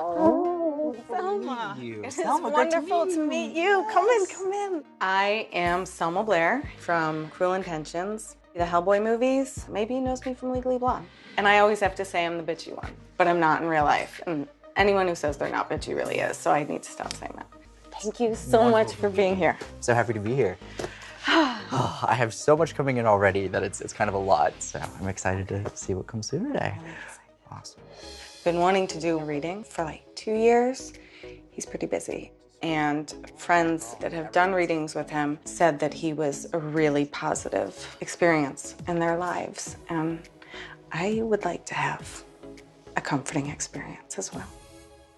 Oh, Selma. You. It Selma, is wonderful to meet you. Come in, come in. I am Selma Blair from Cruel Intentions, the Hellboy movies. Maybe he knows me from Legally Blonde. And I always have to say I'm the bitchy one, but I'm not in real life. And anyone who says they're not bitchy really is, so I need to stop saying that. Thank you so much for being here. So happy to be here. Oh, I have so much coming in already that it's kind of a lot, so I'm excited to see what comes through today. Awesome. Been wanting to do a reading for like 2 years. He's pretty busy. And friends that have done readings with him said that he was a really positive experience in their lives. And I would like to have a comforting experience as well.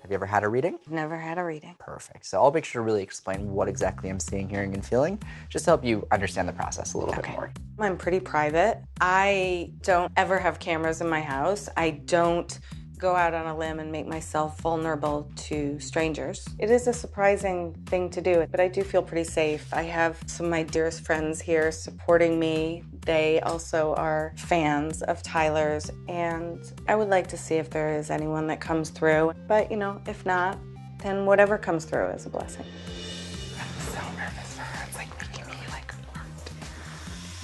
Have you ever had a reading? Never had a reading. Perfect. So I'll make sure to really explain what exactly I'm seeing, hearing, and feeling, just to help you understand the process a little bit more. I'm pretty private. I don't ever have cameras in my house. I don't go out on a limb and make myself vulnerable to strangers. It is a surprising thing to do, but I do feel pretty safe. I have some of my dearest friends here supporting me. They also are fans of Tyler's, and I would like to see if there is anyone that comes through. But, you know, if not, then whatever comes through is a blessing. I'm so nervous for her. It's like making me like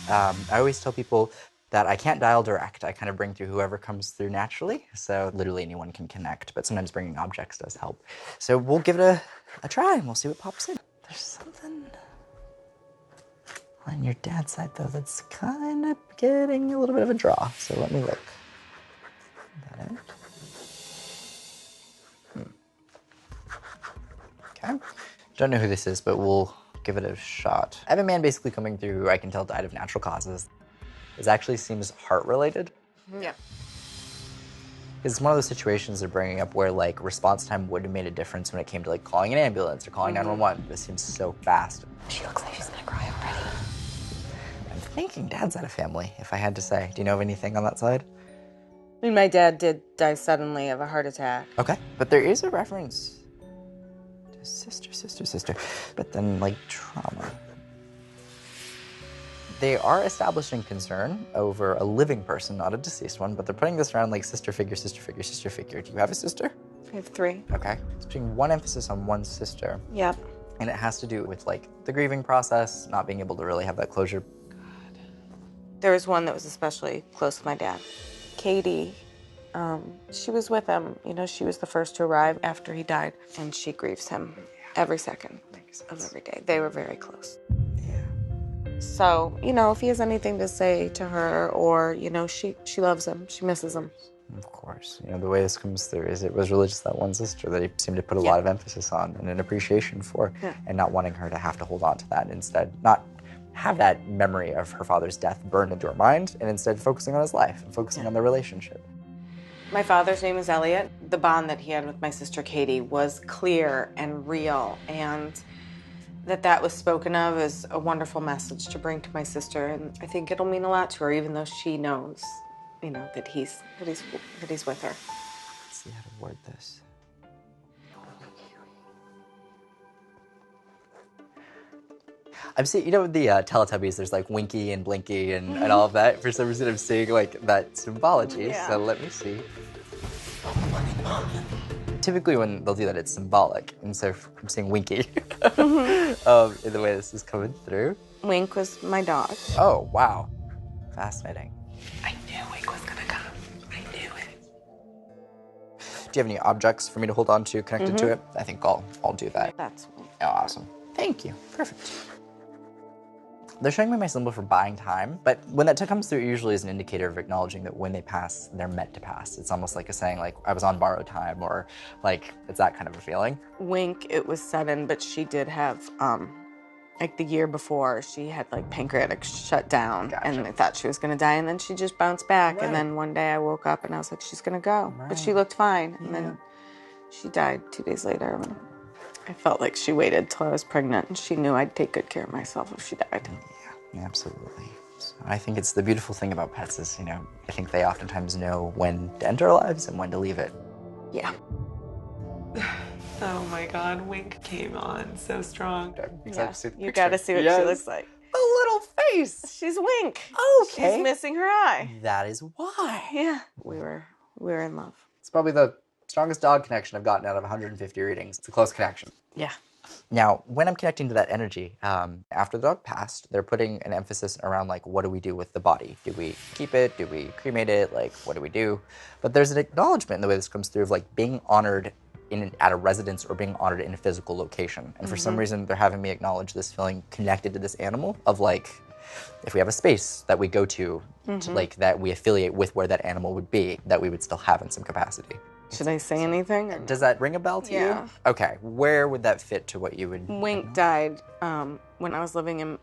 hurt. I always tell people that I can't dial direct. I kind of bring through whoever comes through naturally. So literally anyone can connect, but sometimes bringing objects does help. So we'll give it a try and we'll see what pops in. There's something on your dad's side though that's kind of getting a little bit of a draw. So let me look. That it? Okay. Don't know who this is, but we'll give it a shot. I have a man basically coming through who I can tell died of natural causes. It actually seems heart-related. Yeah. It's one of those situations they're bringing up where like response time would have made a difference when it came to like calling an ambulance or calling 911. This seems so fast. She looks like she's gonna cry already. I'm thinking dad's out of family, if I had to say. Do you know of anything on that side? I mean, my dad did die suddenly of a heart attack. Okay, but there is a reference to sister, but then like trauma. They are establishing concern over a living person, not a deceased one, but they're putting this around like sister figure, sister figure, sister figure. Do you have a sister? I have 3. Okay. It's putting one emphasis on one sister. Yep. And it has to do with like the grieving process, not being able to really have that closure. God. There was one that was especially close to my dad. Katie, she was with him. You know, she was the first to arrive after he died, and she grieves him every second of every day. They were very close. So, you know, if he has anything to say to her or, you know, she loves him, she misses him. Of course. You know, the way this comes through is it was really just that one sister that he seemed to put a lot of emphasis on and an appreciation for, and not wanting her to have to hold on to that. Instead, not have that memory of her father's death burned into her mind, and instead focusing on his life and focusing on the relationship. My father's name is Elliot. The bond that he had with my sister Katie was clear and real, and that was spoken of as a wonderful message to bring to my sister, and I think it'll mean a lot to her, even though she knows, you know, that he's with her. Let's see how to word this. I'm seeing, you know, the Teletubbies, there's like Winky and Blinky and all of that. For some reason, I'm seeing like that symbology. Yeah. So let me see. Typically when they'll do that, it's symbolic. And so I'm seeing Winky in the way this is coming through. Wink was my dog. Oh, wow. Fascinating. I knew Wink was gonna come. I knew it. Do you have any objects for me to hold on to connected to it? I think I'll do that. That's Wink. Oh, awesome. Thank you. Perfect. They're showing me my symbol for buying time, but when that comes through, it usually is an indicator of acknowledging that when they pass, they're meant to pass. It's almost like a saying, like, I was on borrowed time, or like, it's that kind of a feeling. Wink, it was sudden, but she did have, like the year before, she had like pancreatic shutdown, and I thought she was gonna die, and then she just bounced back, and then one day I woke up and I was like, she's gonna go, but she looked fine, and then she died 2 days later. I felt like she waited till I was pregnant, and she knew I'd take good care of myself if she died. Yeah, absolutely. So I think it's the beautiful thing about pets is, you know, I think they oftentimes know when to enter our lives and when to leave it. Yeah. Oh my God, Wink came on so strong. Yeah. You gotta see what she looks like. The little face. She's Wink. Okay. She's missing her eye. That is why. Yeah. We were in love. It's probably the strongest dog connection I've gotten out of 150 readings. It's a close connection. Yeah. Now, when I'm connecting to that energy, after the dog passed, they're putting an emphasis around, like, what do we do with the body? Do we keep it? Do we cremate it? Like, what do we do? But there's an acknowledgement in the way this comes through of, like, being honored at a residence or being honored in a physical location. And for some reason, they're having me acknowledge this feeling connected to this animal of, like, if we have a space that we go to like, that we affiliate with where that animal would be, that we would still have in some capacity. Should I say anything? Does that ring a bell to Yeah. you? Okay, where would that fit to what you would... Wink died when I was living in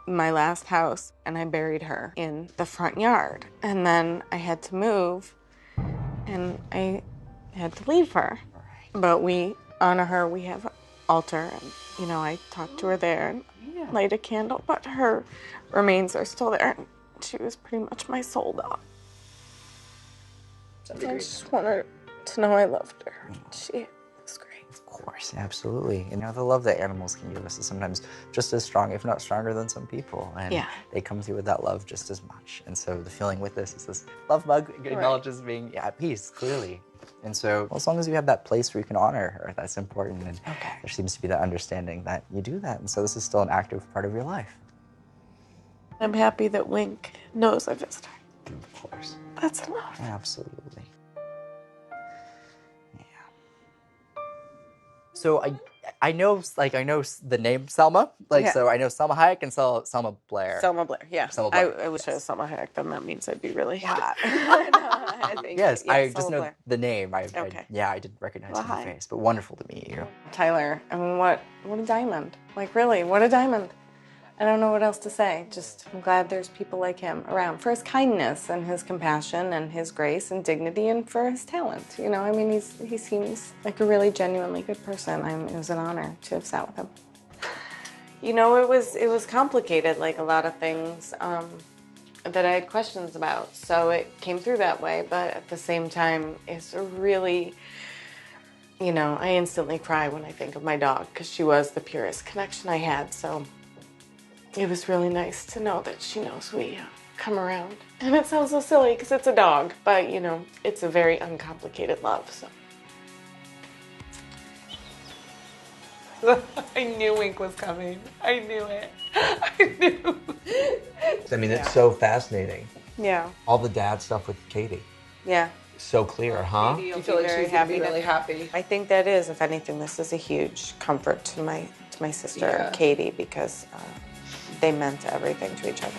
my last house, and I buried her in the front yard. And then I had to move, and I had to leave her. But we honor her. We have an altar, and, you know, I talked to her there and light a candle, but her remains are still there. She was pretty much my soul dog. I just wanted to know I loved her. She was great. Of course, absolutely. You know, the love that animals can give us is sometimes just as strong, if not stronger than some people. And they come through with that love just as much. And so the feeling with this is this love bug acknowledges being at peace, clearly. And so as long as you have that place where you can honor her, that's important. And there seems to be that understanding that you do that. And so this is still an active part of your life. I'm happy that Wink knows I visited her. Of course. That's enough. Absolutely. Yeah. So I know the name Selma. So I know Selma Hayek and Selma Blair. Selma Blair, yeah. Selma Blair. I wish I was Selma Hayek, then that means I'd be really hot. I think, yes, yeah, I Selma just know Blair. the name. I didn't recognize your face, but wonderful to meet you. Tyler, I mean, what a diamond. Like, really, what a diamond. I don't know what else to say. Just, I'm glad there's people like him around for his kindness and his compassion and his grace and dignity and for his talent. You know, I mean, he seems like a really genuinely good person. It was an honor to have sat with him. You know, it was complicated, like a lot of things that I had questions about. So it came through that way, but at the same time, it's a really, you know, I instantly cry when I think of my dog because she was the purest connection I had. So it was really nice to know that she knows we come around. And it sounds so silly because it's a dog, but, you know, it's a very uncomplicated love, so. I knew Wink was coming. I knew it. I knew. I mean, it's so fascinating. Yeah. All the dad stuff with Katie. Yeah. So clear, huh? Do you feel like she's gonna be really happy? I think that is, if anything, this is a huge comfort to my sister, Katie, because they meant everything to each other.